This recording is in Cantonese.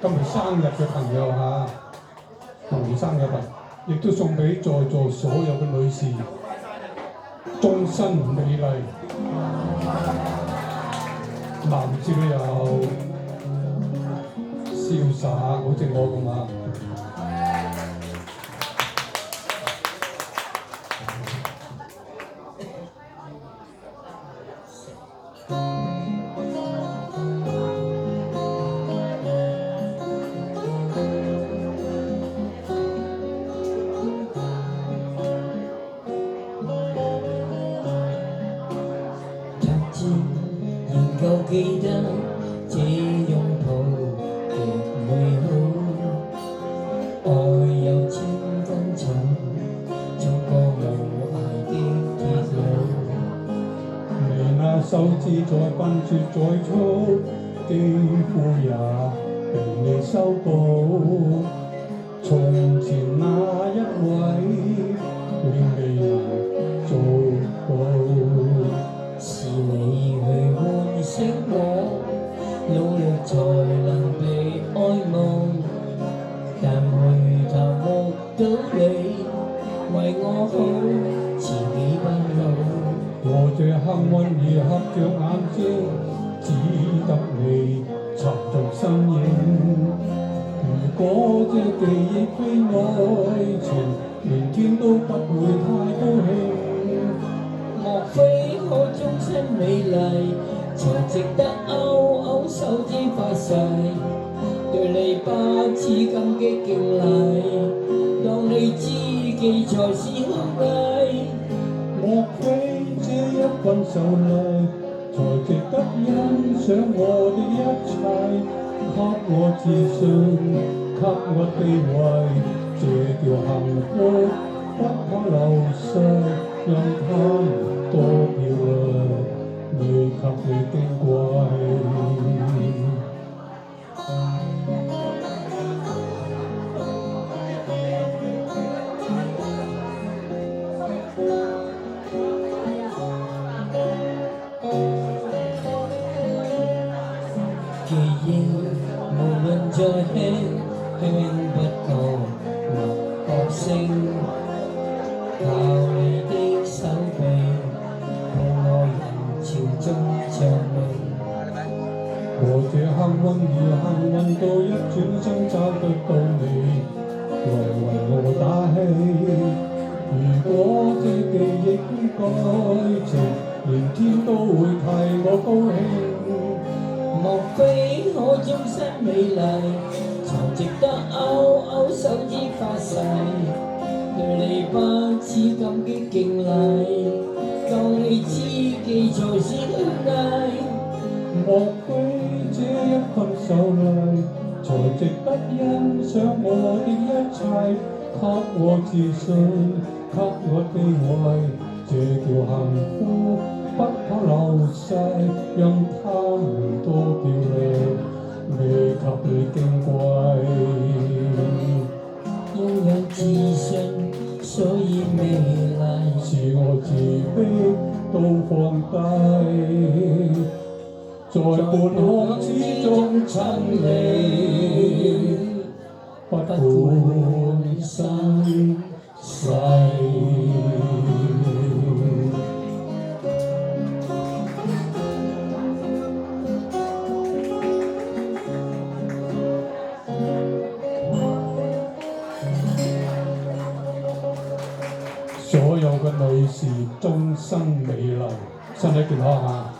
今日生日嘅朋友嚇，同生日啊，亦都送俾在座所有嘅女士，終身美麗。男士都有瀟灑，好似我咁啊！仍舊記得這擁抱極美好，愛有千斤重，衝過無涯的鐵路。你那手指再笨拙再粗，肌膚也被你修補。從前那一位，永未能做到。是你去喚醒我，努力才能被愛慕，但回頭目睹你為我好，自己不老。我這幸運兒合着眼睛，只得你沉着身影。如果這記憶非愛情，連天都不會太高興。莫非可終身美麗，才值得勾手指發誓，對你不止感激敬禮，當你知己才是虛偽。莫非這一份秀麗，才值得欣賞我的一切，給我自信，給我地位，這條幸福不可流逝，讓它們多漂亮，未及你矜貴。記憶無論再輕，輕不過脈搏聲，靠你的手臂，伴我人潮中暢泳。我這幸運兒幸運到一轉身找得到你，來為我打氣。如果這記憶非愛情，連天都會替我高興。莫非可終身美麗，才值得勾手指發誓，對你不止感激敬禮，當你知己才是虛偽。莫非這一份秀麗，才值得欣賞我的一切，給我自信，給我地位，這條幸福不可流逝，讓他們多漂亮，未及你矜貴。擁有自信，所以美麗，是我自卑都放低，在半空之中親你，不管生死。所有嘅女士終身美麗，身體健康啊！